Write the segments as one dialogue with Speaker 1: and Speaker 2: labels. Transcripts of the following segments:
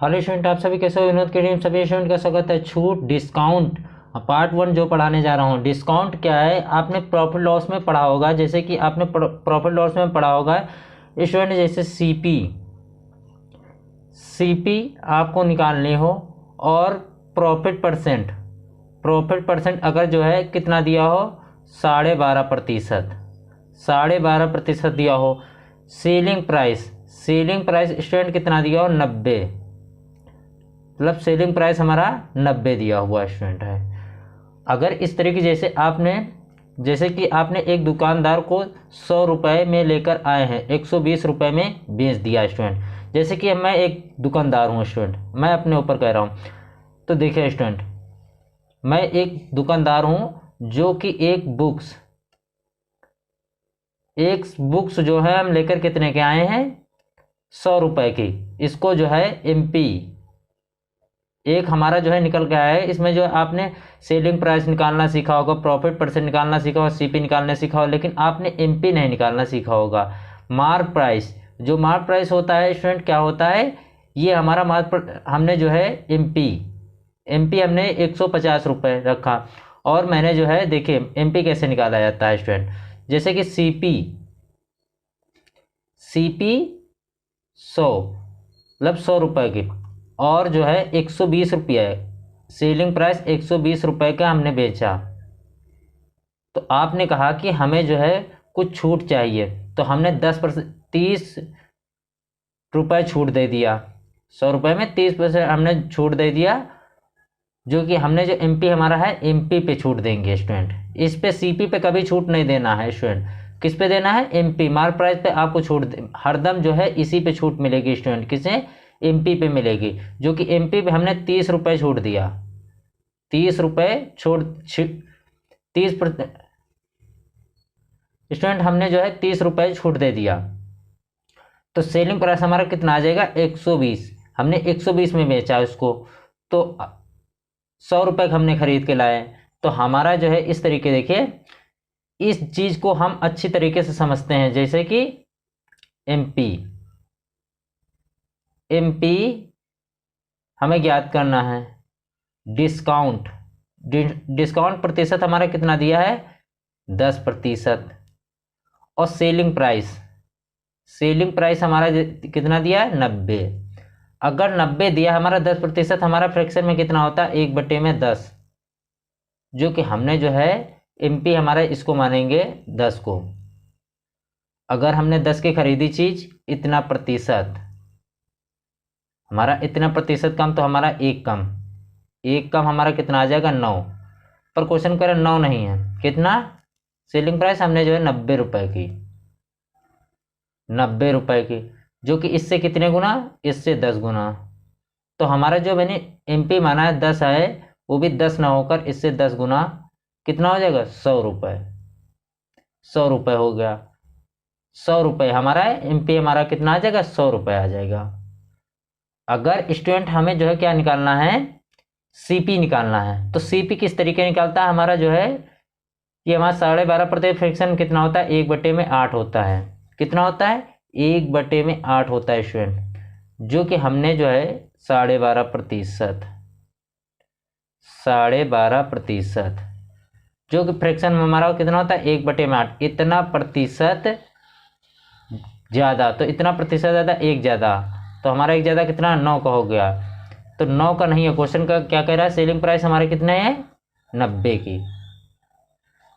Speaker 1: Hello student, आप सभी कैसे हो? विनोद की टीम सभी स्टूडेंट का स्वागत है। छूट डिस्काउंट पार्ट 1 जो पढ़ाने जा रहा हूँ। डिस्काउंट क्या है, आपने प्रॉफिट लॉस में पढ़ा होगा। जैसे कि आपने प्रॉफिट लॉस में पढ़ा होगा स्टूडेंट, जैसे सीपी आपको निकालनी हो और प्रॉफिट परसेंट अगर जो है कितना दिया हो 12.5%, 12.5% दिया हो। सेलिंग प्राइस स्टूडेंट कितना दिया हो 90, मतलब सेलिंग प्राइस हमारा 90 दिया हुआ स्टूडेंट है। अगर इस तरीके जैसे कि आपने एक दुकानदार को 100 रुपये में लेकर आए हैं, 120 रुपये में बेच दिया स्टूडेंट। जैसे कि मैं एक दुकानदार हूँ स्टूडेंट, मैं अपने ऊपर कह रहा हूँ। तो देखिए स्टूडेंट, मैं एक दुकानदार हूँ जो कि एक बुक्स जो है हम लेकर कितने के आए हैं 100 रुपये की। इसको जो है एमपी एक हमारा जो है निकल के आया है। इसमें जो आपने सेलिंग प्राइस निकालना सीखा होगा, प्रॉफिट परसेंट निकालना सीखा होगा, सीपी निकालना सीखा होगा, लेकिन आपने एमपी नहीं निकालना सीखा होगा। मार्क प्राइस, जो मार्क प्राइस होता है स्टूडेंट क्या होता है, ये हमारा हमने जो है एमपी हमने 150 रुपये रखा। और मैंने जो है देखिए एमपी कैसे निकाला जाता है स्टूडेंट, जैसे कि सीपी 100 मतलब 100 रुपये की, और जो है 120 रुपये सेलिंग प्राइस 120 रुपये का हमने बेचा। तो आपने कहा कि हमें जो है कुछ छूट चाहिए, तो हमने 30 रुपये छूट दे दिया। 100 रुपये में 30% हमने छूट दे दिया, जो कि हमने जो एमपी हमारा है एमपी पे छूट देंगे स्टूडेंट। इस पे सीपी पे कभी छूट नहीं देना है स्टूडेंट। किस पे देना है? एमपी मार्क प्राइस पे आपको छूट हरदम जो है इसी पे छूट मिलेगी स्टूडेंट। किसे? एमपी पे मिलेगी, जो कि एमपी पे हमने 30 रुपये छूट दिया। 30 रुपये छोड़ 30 स्टूडेंट हमने जो है 30 रुपये छूट दे दिया। तो सेलिंग प्राइस हमारा कितना आ जाएगा 120। हमने 120 में बेचा उसको, तो 100 रुपये का हमने खरीद के लाए। तो हमारा जो है इस तरीके, देखिए इस चीज को हम अच्छी तरीके से समझते हैं। जैसे कि एमपी हमें ज्ञात करना है। डिस्काउंट प्रतिशत हमारा कितना दिया है 10%। और सेलिंग प्राइस हमारा कितना दिया है 90। अगर 90 दिया हमारा 10%, हमारा फ्रैक्शन में कितना होता है 1/10, जो कि हमने जो है एमपी हमारा इसको मानेंगे 10 को। अगर हमने 10 की खरीदी चीज इतना प्रतिशत, हमारा इतना प्रतिशत कम, तो हमारा एक कम हमारा कितना आ जाएगा 9। पर क्वेश्चन करें 9 नहीं है, कितना? सेलिंग प्राइस हमने जो है 90 रुपए की, 90 रुपए की, जो कि इससे कितने गुना? इससे 10 गुना। तो हमारा जो मैंने एमपी माना है 10 है, वो भी 10 ना होकर इससे 10 गुना कितना हो जाएगा 100 रुपये। 100 रुपये हो गया। 100 रुपये हमारा एमपी हमारा कितना आ जाएगा 100 रुपये आ जाएगा। अगर स्टूडेंट हमें जो है क्या निकालना है, सीपी निकालना है, तो सीपी किस तरीके निकालता है हमारा जो है, ये हमारा 12.5% फ्रैक्शन कितना होता है 1/8 होता है। कितना होता है 1/8 होता है स्टूडेंट, जो कि हमने जो है 12.5%, जो कि फ्रैक्शन में हमारा कितना होता है 1/8। इतना प्रतिशत ज़्यादा, तो इतना प्रतिशत ज़्यादा एक ज़्यादा, तो हमारा एक ज़्यादा कितना 9 का हो गया। तो 9 का नहीं है, क्वेश्चन का क्या कह रहा है, सेलिंग प्राइस हमारे कितने हैं 90 की,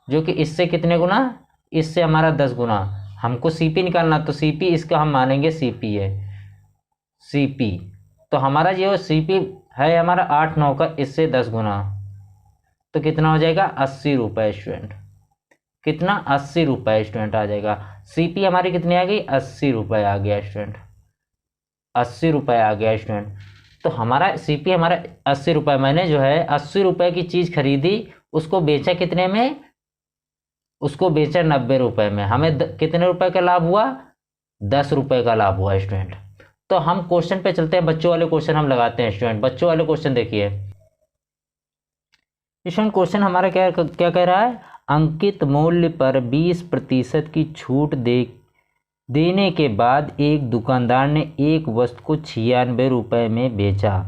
Speaker 1: जो कि इससे कितने गुना? इससे हमारा 10 गुना। हमको सीपी निकालना, तो सीपी इसका हम मानेंगे सीपी है, सीपी। तो हमारा जो सीपी है हमारा 8-9 का, इससे 10 गुना, तो कितना हो जाएगा 80 रुपये स्टूडेंट। कितना? 80 रुपये स्टूडेंट आ जाएगा। सीपी हमारी कितनी आ गई 80 रुपये आ गया स्टूडेंट, 80 रुपये आ गया स्टूडेंट। तो हमारा सीपी हमारा 80 रुपये, मैंने जो है 80 रुपये की चीज़ खरीदी, उसको बेचा कितने में? उसको बेचा 90 रुपये में। हमें कितने रुपए का लाभ हुआ? 10 रुपये का लाभ हुआ स्टूडेंट। तो हम क्वेश्चन पे चलते हैं, बच्चों वाले क्वेश्चन हम लगाते हैं स्टूडेंट। बच्चों वाले क्वेश्चन देखिए स्टूडेंट, क्वेश्चन हमारा क्या कह रहा है, अंकित मूल्य पर 20% की छूट देने के बाद एक दुकानदार ने एक वस्तु को 96 रुपये में बेचा,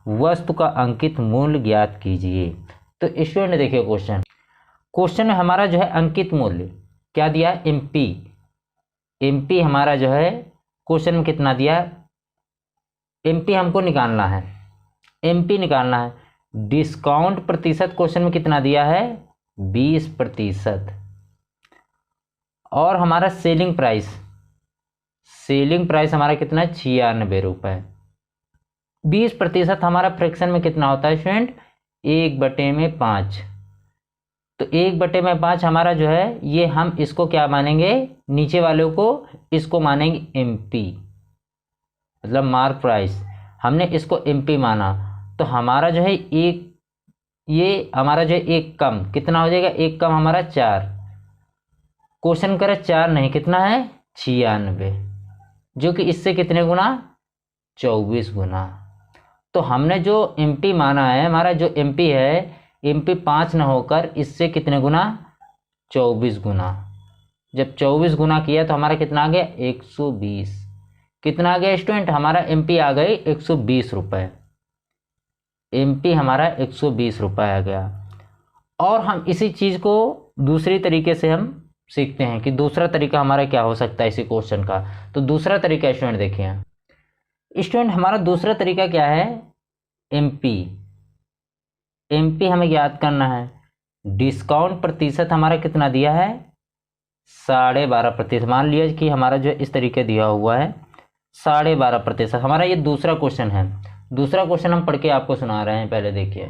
Speaker 1: वस्तु का अंकित मूल्य ज्ञात कीजिए। तो स्टूडेंट देखिए क्वेश्चन में हमारा जो है अंकित मूल्य क्या दिया है, एमपी हमारा जो है क्वेश्चन में कितना दिया है, एमपी हमको निकालना है, एमपी निकालना है। डिस्काउंट प्रतिशत क्वेश्चन में कितना दिया है, 20%। और हमारा सेलिंग प्राइस हमारा कितना है, 96 रुपये। 20% हमारा फ्रैक्शन में कितना होता है स्टूडेंट, 1/5। तो 1/5 हमारा जो है ये हम इसको क्या मानेंगे, नीचे वालों को इसको मानेंगे एमपी, मतलब मार्क प्राइस। हमने इसको एमपी माना तो हमारा जो है ये हमारा जो है एक कम कितना हो जाएगा, एक कम हमारा 4। क्वेश्चन करे 4 नहीं, कितना है 96, जो कि इससे कितने गुना, 24 गुना। तो हमने जो एमपी माना है, हमारा जो एमपी है, एमपी 5 न होकर इससे कितने गुना, 24 गुना। जब 24 गुना किया तो हमारा कितना आ गया, 120। कितना आ गया स्टूडेंट, हमारा एमपी आ गई 120 रुपये। एमपी हमारा 120 रुपये आ गया। और हम इसी चीज़ को दूसरी तरीके से हम सीखते हैं कि दूसरा तरीका हमारा क्या हो सकता है इसी क्वेश्चन का। तो दूसरा तरीका स्टूडेंट देखिए स्टूडेंट, हमारा दूसरा तरीका क्या है, एमपी हमें याद करना है। डिस्काउंट प्रतिशत हमारा कितना दिया है, 12.5%। मान लिया कि हमारा जो इस तरीके दिया हुआ है 12.5%। हमारा ये दूसरा क्वेश्चन है, दूसरा क्वेश्चन हम पढ़ के आपको सुना रहे हैं। पहले देखिए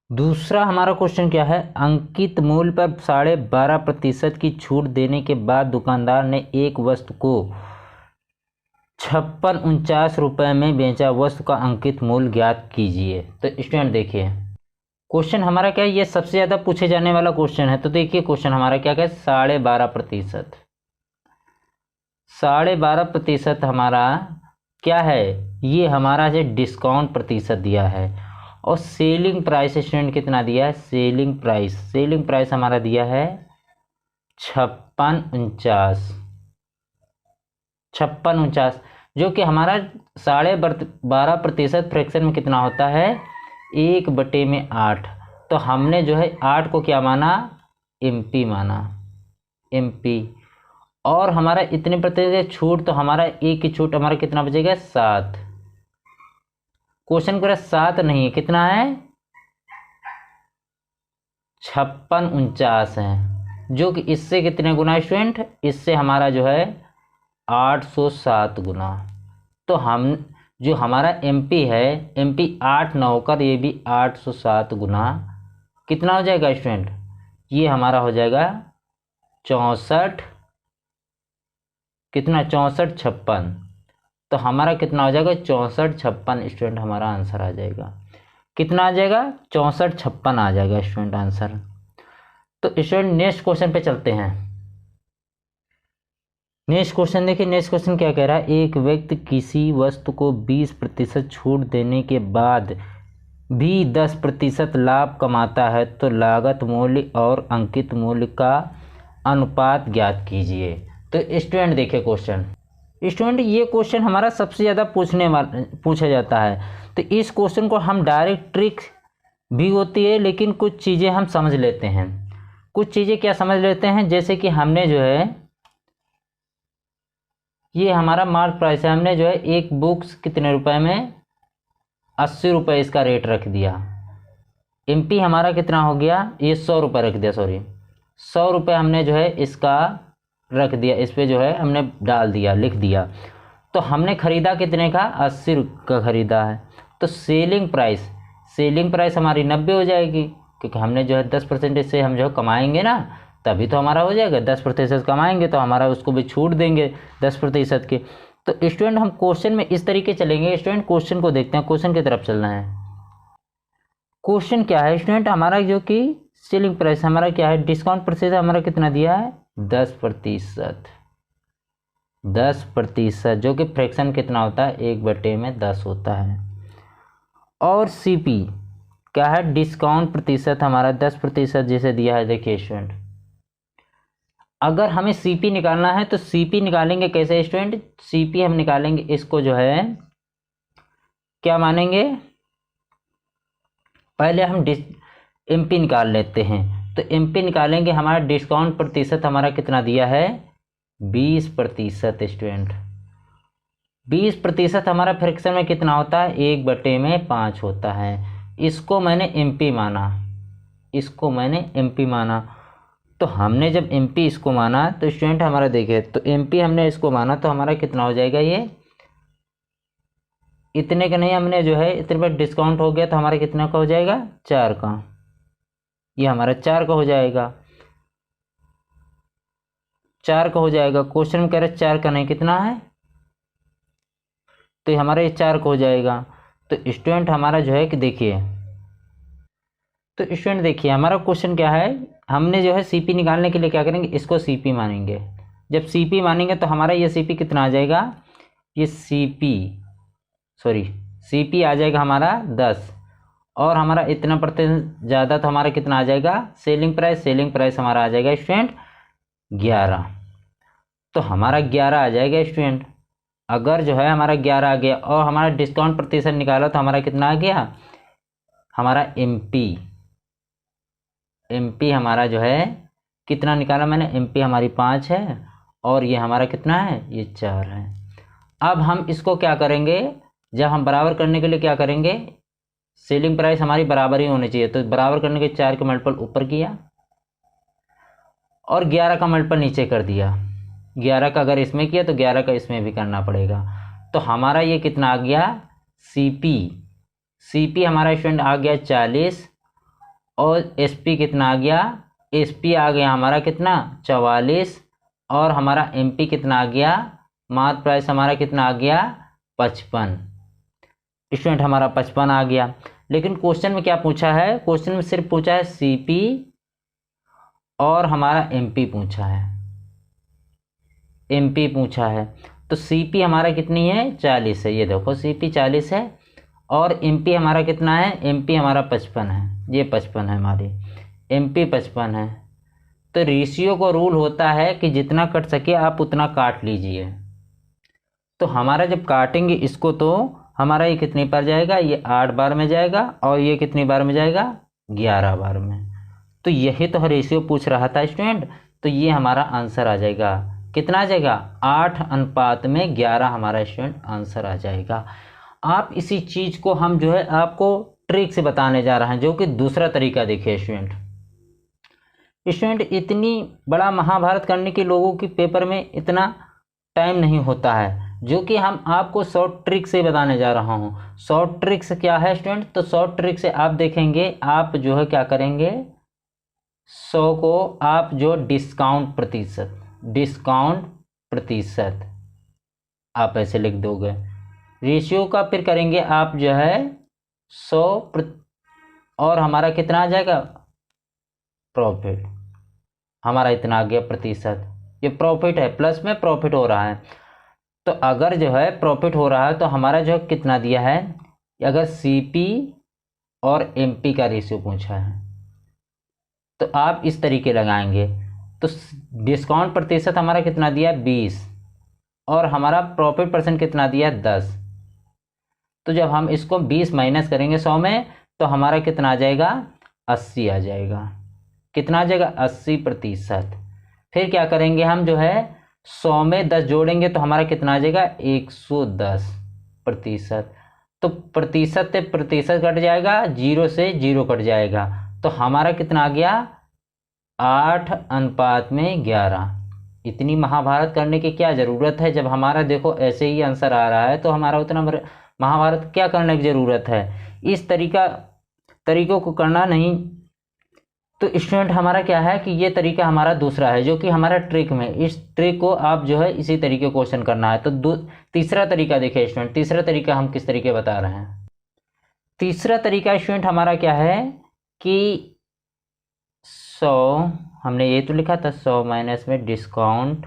Speaker 1: दूसरा हमारा क्वेश्चन क्या है, अंकित मूल्य पर 12.5% की छूट देने के बाद दुकानदार ने एक वस्तु को 5649 रुपये में बेचा, वस्तु का अंकित मूल्य ज्ञात कीजिए। तो स्टूडेंट देखिए क्वेश्चन हमारा क्या है, ये सबसे ज़्यादा पूछे जाने वाला क्वेश्चन है। तो देखिए क्वेश्चन हमारा क्या है, 12.5%। 12.5% हमारा क्या है, ये हमारा जो डिस्काउंट प्रतिशत दिया है। और सेलिंग प्राइस स्टूडेंट कितना दिया है, सेलिंग प्राइस हमारा दिया है 5649, जो कि हमारा 12.5% फ्रैक्शन में कितना होता है, 1/8। तो हमने जो है 8 को क्या माना, एमपी माना, एमपी। और हमारा इतने प्रतिशत छूट, तो हमारा एक की छूट हमारा कितना बचेगा, 7। क्वेश्चन करें 7 नहीं, कितना है 5649 है, जो कि इससे कितने गुना स्टूडेंट, इससे हमारा जो है 807 गुना। तो हम जो हमारा एमपी है, एमपी 8 न होकर ये भी 807 गुना कितना हो जाएगा स्टूडेंट, ये हमारा हो जाएगा 64, कितना 64 56। तो हमारा कितना हो जाएगा 64 56 स्टूडेंट, हमारा आंसर आ जाएगा। कितना आ जाएगा, 64 56 आ जाएगा स्टूडेंट आंसर। तो स्टूडेंट नेक्स्ट क्वेश्चन पे चलते हैं। नेक्स्ट क्वेश्चन देखिए, नेक्स्ट क्वेश्चन क्या कह रहा है, एक व्यक्ति किसी वस्तु को 20% छूट देने के बाद भी 10% लाभ कमाता है, तो लागत मूल्य और अंकित मूल्य का अनुपात ज्ञात कीजिए। तो स्टूडेंट देखिए क्वेश्चन, स्टूडेंट ये क्वेश्चन हमारा सबसे ज़्यादा पूछा जाता है। तो इस क्वेश्चन को हम डायरेक्ट ट्रिक भी होती है, लेकिन कुछ चीज़ें हम समझ लेते हैं। कुछ चीज़ें क्या समझ लेते हैं, जैसे कि हमने जो है ये हमारा मार्क प्राइस है, हमने जो है एक बुक्स कितने रुपए में, 80 रुपये इसका रेट रख दिया। एमपी हमारा कितना हो गया, ये 100 रुपये रख दिया, सॉरी 100 रुपये हमने जो है इसका रख दिया, इस पर जो है हमने डाल दिया, लिख दिया। तो हमने ख़रीदा कितने का, 80 का ख़रीदा है। तो सेलिंग प्राइस हमारी 90 हो जाएगी, क्योंकि हमने जो है 10% से हम जो कमाएंगे ना, तभी तो हमारा हो जाएगा। 10% कमाएंगे तो हमारा उसको भी छूट देंगे 10% के। तो स्टूडेंट हम क्वेश्चन में इस तरीके चलेंगे। स्टूडेंट क्वेश्चन को देखते हैं, क्वेश्चन की तरफ चलना है। क्वेश्चन क्या है स्टूडेंट, हमारा जो कि सेलिंग प्राइस हमारा क्या है, डिस्काउंट प्रतिशत हमारा कितना दिया है, 10%। 10%, जो कि फ्रैक्शन कितना होता है, 1/10 होता है। और सीपी क्या है, डिस्काउंट प्रतिशत हमारा 10% जैसे दिया है। देखिए स्टूडेंट अगर हमें सीपी निकालना है तो सीपी निकालेंगे कैसे स्टूडेंट? सीपी हम निकालेंगे, इसको जो है क्या मानेंगे, पहले हम एमपी निकाल लेते हैं। तो एमपी निकालेंगे, हमारा डिस्काउंट प्रतिशत हमारा कितना दिया है? 20% स्टूडेंट। 20% हमारा फ्रैक्शन में कितना होता है? 1/5 होता है। इसको मैंने एमपी माना, इसको मैंने एमपी माना। तो हमने जब एमपी इसको माना तो स्टूडेंट हमारा देखिए, तो एमपी हमने इसको माना तो हमारा कितना हो जाएगा? ये इतने का नहीं, हमने जो है इतने पर डिस्काउंट हो गया तो हमारा कितना का हो जाएगा? 4 का। ये हमारा 4 का हो जाएगा, 4 का हो जाएगा। क्वेश्चन में कह रहे 4 का नहीं, कितना है? तो हमारा ये 4 का हो जाएगा। तो स्टूडेंट हमारा जो है कि देखिए, तो स्टूडेंट देखिए हमारा क्वेश्चन क्या है, हमने जो है सीपी निकालने के लिए क्या करेंगे? इसको सीपी मानेंगे। जब सीपी मानेंगे तो हमारा ये सीपी कितना आ जाएगा? ये सीपी आ जाएगा हमारा 10, और हमारा इतना परसेंट ज़्यादा तो हमारा कितना आ जाएगा? सेलिंग प्राइस हमारा आ जाएगा स्टूडेंट 11। तो हमारा 11 आ जाएगा स्टूडेंट। अगर जो है हमारा 11 आ गया और हमारा डिस्काउंट प्रतिशत निकाला तो हमारा कितना आ गया? हमारा एमपी हमारा जो है कितना निकाला मैंने? एमपी हमारी 5 है और ये हमारा कितना है? ये 4 है। अब हम इसको क्या करेंगे, जब हम बराबर करने के लिए क्या करेंगे? सेलिंग प्राइस हमारी बराबर ही होनी चाहिए, तो बराबर करने के 4 का मल्टीपल ऊपर किया और 11 का मल्टीपल नीचे कर दिया। 11 का अगर इसमें किया तो 11 का इसमें भी करना पड़ेगा। तो हमारा ये कितना आ गया? सीपी हमारा स्टूडेंट आ गया 40, और एसपी कितना आ गया? एसपी आ गया हमारा कितना? 44, और हमारा एमपी कितना आ गया? मार्क प्राइस हमारा कितना आ गया? 55। स्टूडेंट हमारा 55 आ गया। लेकिन क्वेश्चन में क्या पूछा है? क्वेश्चन में सिर्फ पूछा है सीपी और हमारा एमपी पूछा है, एमपी पूछा है। तो सीपी हमारा कितनी है? 40 है। ये देखो सीपी 40 है और एमपी हमारा कितना है? एमपी हमारा 55 है। ये 55 है हमारी, एमपी 55 है। तो रेशियो को रूल होता है कि जितना कट सके आप उतना काट लीजिए। तो हमारा जब काटेंगे इसको तो हमारा ये कितनी बार जाएगा? ये 8 बार में जाएगा, और ये कितनी बार में जाएगा? 11 बार में। तो यही तो रेशियो पूछ रहा था स्टूडेंट। तो ये हमारा आंसर आ जाएगा, कितना आ जाएगा? 8:11 हमारा स्टूडेंट आंसर आ जाएगा। आप इसी चीज़ को हम जो है आपको ट्रिक से बताने जा रहे हैं, जो कि दूसरा तरीका देखिए स्टूडेंट। इतनी बड़ा महाभारत करने के लोगों की पेपर में इतना टाइम नहीं होता है, जो कि हम आपको शॉर्ट ट्रिक से बताने जा रहा हूँ। शॉर्ट ट्रिक से क्या है स्टूडेंट? तो शॉर्ट ट्रिक से आप देखेंगे, आप जो है क्या करेंगे, 100 को आप जो डिस्काउंट प्रतिशत आप ऐसे लिख दोगे। रेशियो का फिर करेंगे आप जो है 100 और हमारा कितना आ जाएगा? प्रॉफिट हमारा इतना आ गया प्रतिशत। ये प्रॉफिट है, प्लस में प्रॉफिट हो रहा है। तो अगर जो है प्रॉफिट हो रहा है तो हमारा जो कितना दिया है, अगर सीपी और एमपी का रेशियो पूछा है तो आप इस तरीके लगाएंगे। तो डिस्काउंट प्रतिशत हमारा कितना दिया? 20, और हमारा प्रॉफिट परसेंट कितना दिया? 10। तो जब हम इसको 20 माइनस करेंगे 100 में तो हमारा कितना आ जाएगा? 80 आ जाएगा। कितना आ जाएगा? 80%। फिर क्या करेंगे हम जो है 100 में 10 जोड़ेंगे तो हमारा कितना आ जाएगा? 110%। तो प्रतिशत से प्रतिशत कट जाएगा, 0 से 0 कट जाएगा। तो हमारा कितना आ गया? 8:11। इतनी महाभारत करने की क्या ज़रूरत है, जब हमारा देखो ऐसे ही आंसर आ रहा है तो हमारा उतना महाभारत क्या करने की ज़रूरत है? इस तरीकों को करना नहीं। तो स्टूडेंट हमारा क्या है कि ये तरीका हमारा दूसरा है, जो कि हमारा ट्रिक में, इस ट्रिक को आप जो है इसी तरीके क्वेश्चन करना है। तो तीसरा तरीका देखिए स्टूडेंट, तीसरा तरीका हम किस तरीके बता रहे हैं। तीसरा तरीका स्टूडेंट हमारा क्या है कि 100 हमने ये तो लिखा था, 100 माइनस में डिस्काउंट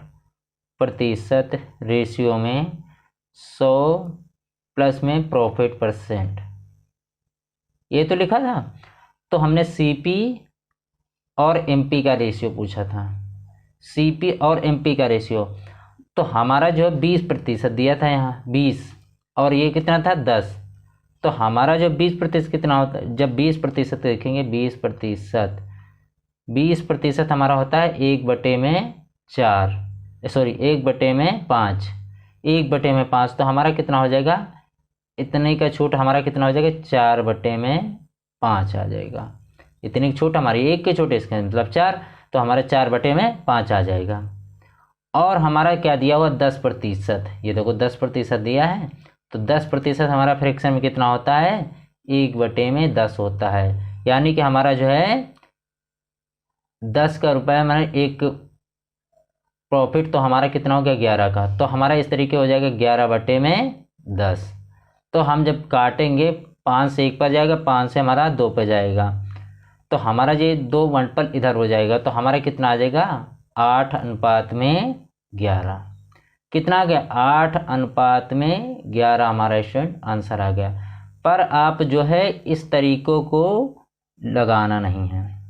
Speaker 1: प्रतिशत रेशियो में 100 प्लस में प्रॉफिट परसेंट, ये तो लिखा था। तो हमने सीपी और एमपी का रेशियो पूछा था। CP और MP का रेशियो, तो हमारा जो है 20% दिया था यहाँ 20, और ये कितना था 10। तो हमारा जो 20% कितना होता है, जब 20% देखेंगे 20% हमारा होता है 1/4, सॉरी 1/5, 1/5, तो हमारा कितना हो जाएगा, इतने का छूट हमारा कितना हो जाएगा 4/5 आ जाएगा। इतनी छूट हमारी, एक के छूट इसका मतलब 4, तो हमारा 4/5 आ जाएगा। और हमारा क्या दिया हुआ 10%, ये देखो 10% दिया है, तो 10% हमारा फ्रैक्शन में कितना होता है 1/10 होता है। यानी कि हमारा जो है 10 का रुपया हमारा एक प्रॉफिट, तो हमारा कितना हो गया 11 का, तो हमारा इस तरीके हो जाएगा 11/10। तो हम जब काटेंगे 5 से 1 पर जाएगा, 5 से हमारा 2 पर जाएगा, तो हमारा ये 2 मल्टीपल इधर हो जाएगा, तो हमारा कितना आ जाएगा 8:11। कितना आ गया 8:11 हमारा स्टूडेंट आंसर आ गया। पर आप जो है इस तरीकों को लगाना नहीं है,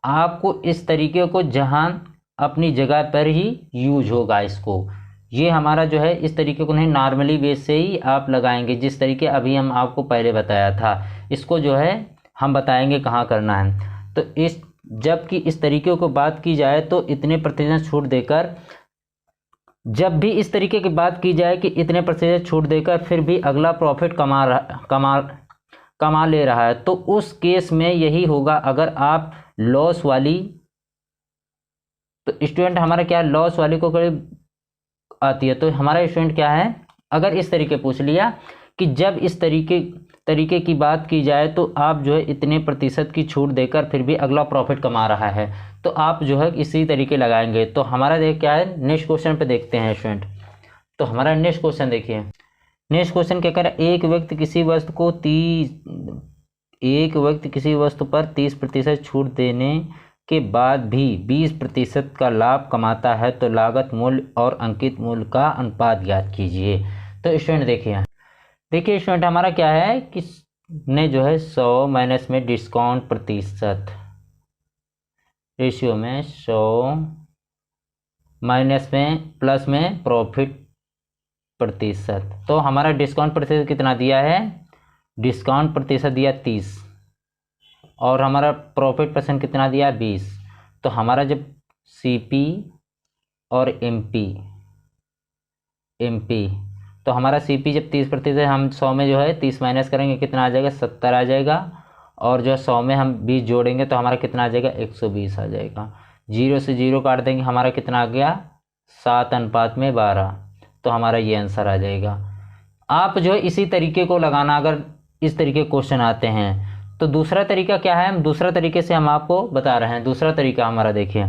Speaker 1: आपको इस तरीके को जहां अपनी जगह पर ही यूज होगा इसको, ये हमारा जो है इस तरीके को नहीं, नॉर्मली बेस से ही आप लगाएंगे, जिस तरीके अभी हम आपको पहले बताया था, इसको जो है हम बताएंगे कहाँ करना है। तो इस जबकि इस तरीके को बात की जाए तो इतने प्रतिशत छूट देकर, जब भी इस तरीके की बात की जाए कि इतने प्रतिशत छूट देकर फिर भी अगला प्रॉफिट कमा ले रहा है, तो उस केस में यही होगा। अगर आप लॉस वाली, तो स्टूडेंट हमारा क्या लॉस वाली को करीब आती है, तो हमारा स्टूडेंट क्या है, अगर इस तरीके पूछ लिया कि जब इस तरीके की बात की जाए तो आप जो है इतने प्रतिशत की छूट देकर फिर भी अगला प्रॉफिट कमा रहा है, तो आप जो है इसी तरीके लगाएंगे। तो हमारा देख क्या है, नेक्स्ट क्वेश्चन पे देखते हैं स्टूडेंट। तो हमारा नेक्स्ट क्वेश्चन देखिए, नेक्स्ट क्वेश्चन क्या कह रहा है, एक व्यक्ति किसी वस्तु पर 30% छूट देने के बाद भी 20% का लाभ कमाता है, तो लागत मूल्य और अंकित मूल्य का अनुपात ज्ञात कीजिए। तो स्टूडेंट देखिए स्टूडेंट हमारा क्या है कि ने जो है 100 माइनस में डिस्काउंट प्रतिशत रेशियो में 100 माइनस में प्लस में प्रॉफिट प्रतिशत, तो हमारा डिस्काउंट प्रतिशत कितना दिया है, डिस्काउंट प्रतिशत दिया 30, और हमारा प्रॉफिट परसेंट कितना दिया 20। तो हमारा जब CP और MP, तो हमारा CP जब 30%, हम 100 में जो है 30 माइनस करेंगे कितना आ जाएगा 70 आ जाएगा, और जो 100 में हम 20 जोड़ेंगे तो हमारा कितना आ जाएगा 120 आ जाएगा। 0 से 0 काट देंगे, हमारा कितना आ गया 7:12, तो हमारा ये आंसर आ जाएगा। आप जो है इसी तरीके को लगाना, अगर इस तरीके क्वेश्चन आते हैं। तो दूसरा तरीका क्या है, हम दूसरा तरीके से हम आपको बता रहे हैं। दूसरा तरीका हमारा देखिए,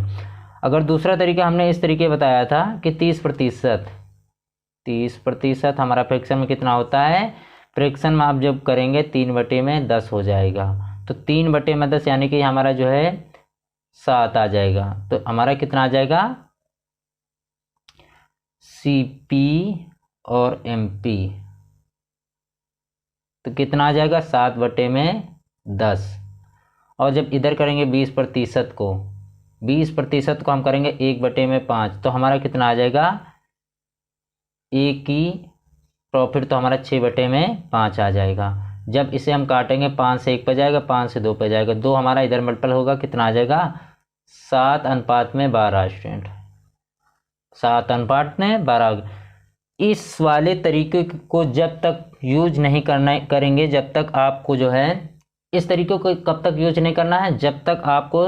Speaker 1: अगर दूसरा तरीका हमने इस तरीके बताया था कि 30% हमारा फ्रैक्शन में कितना होता है, फ्रैक्शन में आप जब करेंगे 3/10 हो जाएगा, तो 3/10 यानी कि हमारा जो है 7 आ जाएगा। तो हमारा कितना आ जाएगा CP और MP, तो कितना आ जाएगा 7/10। और जब इधर करेंगे 20% को हम करेंगे 1/5, तो हमारा कितना आ जाएगा, एक की प्रॉफिट तो हमारा 6/5 आ जाएगा। जब इसे हम काटेंगे 5 से 1 पर जाएगा, 5 से 2 पर जाएगा, 2 हमारा इधर मल्टीपल होगा, कितना आ जाएगा 7:12 स्टूडेंट, 7:12। इस वाले तरीके को जब तक यूज नहीं करेंगे, जब तक आपको जो है इस तरीके को कब तक यूज नहीं करना है, जब तक आपको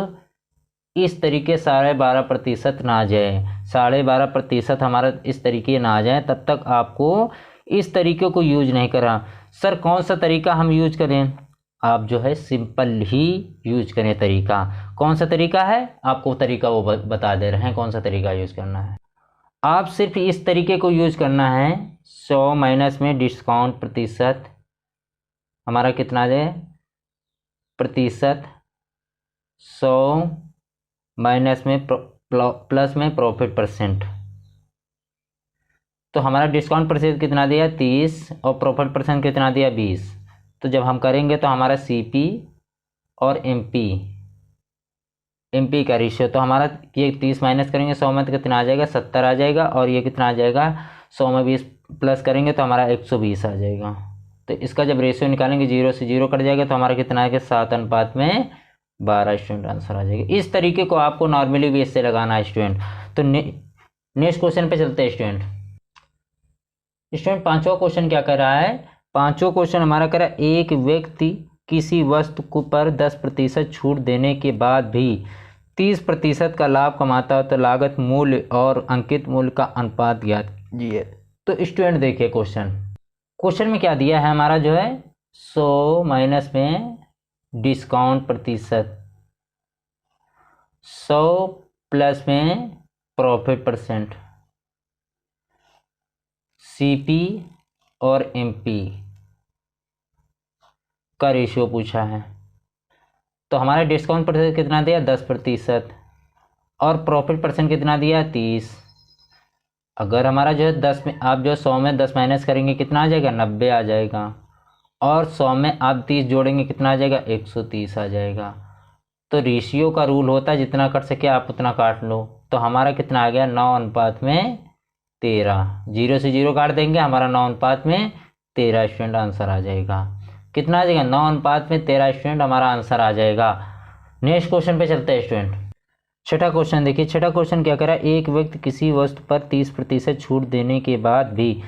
Speaker 1: इस तरीके 12.5% ना आ जाए, 12.5% हमारा इस तरीके ना आ जाए, तब तक आपको इस तरीके को यूज नहीं करना। सर कौन सा तरीका हम यूज करें, आप जो है सिंपल ही यूज करें तरीका। कौन सा तरीका है, आपको तरीका वो बता दे रहे हैं कौन सा तरीका यूज करना है। आप सिर्फ इस तरीके को यूज करना है, 100 माइनस में डिस्काउंट प्रतिशत, हमारा कितना है प्रतिशत, 100 माइनस में प्लस में प्रॉफिट परसेंट, तो हमारा डिस्काउंट प्रतिशत कितना दिया 30 और प्रॉफिट परसेंट कितना दिया 20। तो जब हम करेंगे तो हमारा CP और MP MP का रेशियो। तो हमारा ये 30 माइनस करेंगे 100 में तो कितना आ जाएगा 70 आ जाएगा, और ये कितना आ जाएगा 100 में 20 प्लस करेंगे तो हमारा 120 आ जाएगा। तो इसका जब रेशियो निकालेंगे 0 से 0 कट जाएगा तो हमारा कितना आएगा 7:12 स्टूडेंट आंसर आ जाएगा। इस तरीके को आपको नॉर्मली बेस से लगाना है स्टूडेंट। तो नेक्स्ट क्वेश्चन पे चलते हैं स्टूडेंट। पांचवा क्वेश्चन क्या कर रहा है, पांचवा क्वेश्चन हमारा कर रहा है एक व्यक्ति किसी वस्तु को पर 10% छूट देने के बाद भी 30% का लाभ कमाता है तो लागत मूल्य और अंकित मूल्य का अनुपात ज्ञात कीजिए। तो स्टूडेंट देखिए क्वेश्चन में क्या दिया है हमारा जो है 100 माइनस में डिस्काउंट प्रतिशत, 100 प्लस में प्रॉफिट परसेंट, CP और MP का रेशियो पूछा है। तो हमारा डिस्काउंट प्रतिशत कितना दिया 10% और प्रॉफिट परसेंट कितना दिया 30। अगर हमारा जो है 10 में आप जो 100 में 10 माइनस करेंगे कितना आ जाएगा 90 आ जाएगा, और 100 में आप 30 जोड़ेंगे कितना आ जाएगा 130 आ जाएगा। तो रेशियो का रूल होता है जितना कट सके आप उतना काट लो। तो हमारा कितना आ गया 9:13, 0 से 0 काट देंगे हमारा 9:13 स्टूडेंट आंसर आ जाएगा। कितना आ जाएगा 9:13 स्टूडेंट हमारा आंसर आ जाएगा। नेक्स्ट क्वेश्चन पे चलते हैं स्टूडेंट। छठा क्वेश्चन देखिए, छठा क्वेश्चन क्या करा, एक व्यक्ति किसी वस्तु पर 30% छूट देने के बाद भी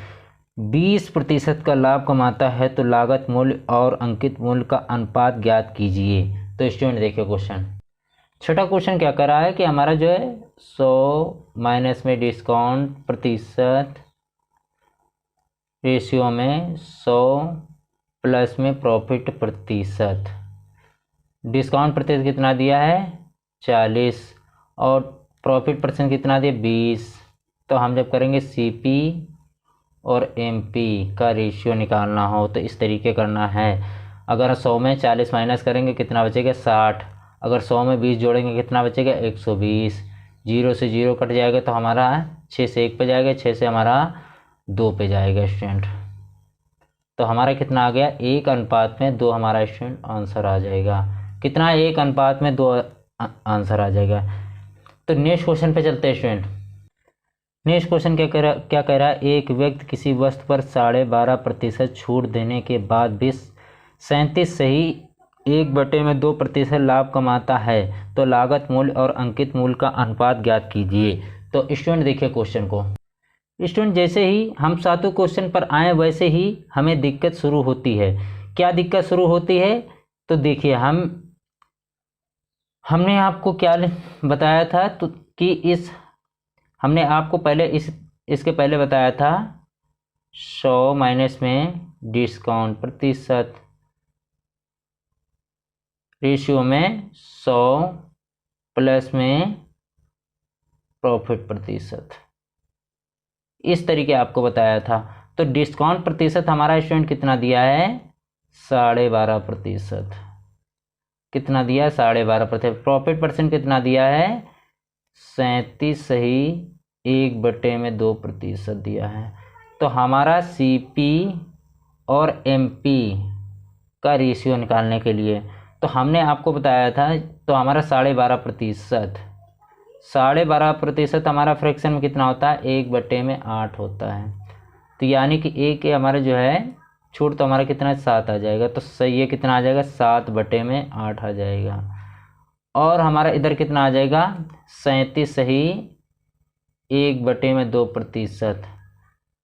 Speaker 1: 20% का लाभ कमाता है तो लागत मूल्य और अंकित मूल्य का अनुपात ज्ञात कीजिए। तो स्टूडेंट देखिए क्वेश्चन, छठा क्वेश्चन क्या कर रहा है कि हमारा जो है 100 माइनस में डिस्काउंट प्रतिशत रेशियो में 100 प्लस में प्रॉफिट प्रतिशत, डिस्काउंट प्रतिशत कितना दिया है 40 और प्रॉफिट परसेंट कितना दिया 20। तो हम जब करेंगे CP और MP का रेशियो निकालना हो तो इस तरीके करना है। अगर 100 में 40 माइनस करेंगे कितना बचेगा 60, अगर 100 में 20 जोड़ेंगे कितना बचेगा 120, 0 से 0 कट जाएगा तो हमारा 6 से 1 पे जाएगा, 6 से हमारा 2 पे जाएगा स्टूडेंट। तो हमारा कितना आ गया 1:2 हमारा स्टूडेंट आंसर आ जाएगा। कितना 1:2 आंसर आ जाएगा। तो नेक्स्ट क्वेश्चन पे चलते हैं स्टूडेंट। नेक्स्ट क्वेश्चन क्या कह रहा है, एक व्यक्ति किसी वस्तु पर 12.5% छूट देने के बाद भी 37 सही 1/2% लाभ कमाता है तो लागत मूल्य और अंकित मूल्य का अनुपात ज्ञात कीजिए। तो स्टूडेंट देखिए क्वेश्चन को, स्टूडेंट जैसे ही हम सातों क्वेश्चन पर आए वैसे ही हमें दिक्कत शुरू होती है। क्या दिक्कत शुरू होती है, तो देखिए हमने आपको क्या बताया था, तो कि हमने आपको पहले इसके पहले बताया था 100 माइनस में डिस्काउंट प्रतिशत रेशियो में 100 प्लस में प्रॉफिट प्रतिशत, इस तरीके आपको बताया था। तो डिस्काउंट प्रतिशत हमारा स्टूडेंट कितना दिया है 12.5%, कितना दिया है 12.5%। प्रॉफिट परसेंट कितना दिया है 37 सही 1/2% दिया है। तो हमारा CP और MP का रेशियो निकालने के लिए तो हमने आपको बताया था, तो हमारा 12.5% हमारा फ्रैक्शन में कितना होता है 1/8 होता है। तो यानी कि एक हमारा जो है छूट तो हमारा कितना 7 आ जाएगा। तो सही ये कितना आ जाएगा 7/8 आ जाएगा। और हमारा इधर कितना आ जाएगा 37 सही 1/2%,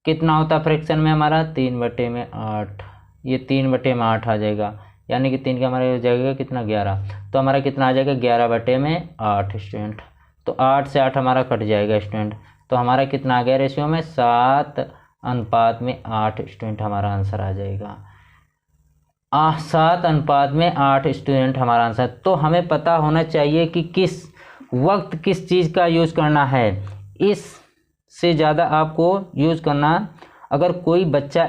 Speaker 1: कितना होता फ्रैक्शन में हमारा 3/8, ये 3/8 आ जाएगा। यानी कि 3 का हमारा हो जाएगा कितना 11, तो हमारा कितना आ जाएगा 11/8 स्टूडेंट। तो 8 से 8 हमारा कट जाएगा स्टूडेंट। तो हमारा कितना आ गया रेशियो में 7:8 स्टूडेंट हमारा आंसर आ जाएगा। 7:8 स्टूडेंट हमारा आंसर। तो हमें पता होना चाहिए कि किस वक्त किस चीज़ का यूज़ करना है, इससे ज़्यादा आपको यूज़ करना। अगर कोई बच्चा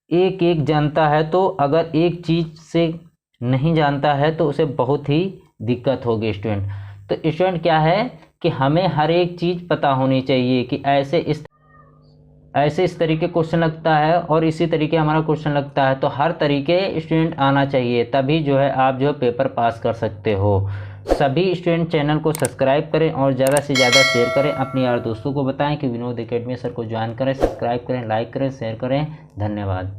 Speaker 1: एक जानता है तो अगर एक चीज़ से नहीं जानता है तो उसे बहुत ही दिक्कत होगी स्टूडेंट। तो स्टूडेंट क्या है कि हमें हर एक चीज़ पता होनी चाहिए कि ऐसे इस तरीके क्वेश्चन लगता है और इसी तरीके हमारा क्वेश्चन लगता है। तो हर तरीके स्टूडेंट आना चाहिए, तभी जो है आप जो पेपर पास कर सकते हो। सभी स्टूडेंट चैनल को सब्सक्राइब करें और ज़्यादा से ज़्यादा शेयर करें। अपने यार दोस्तों को बताएं कि विनोद एकेडमी सर को ज्वाइन करें। सब्सक्राइब करें, लाइक करें, शेयर करें। धन्यवाद।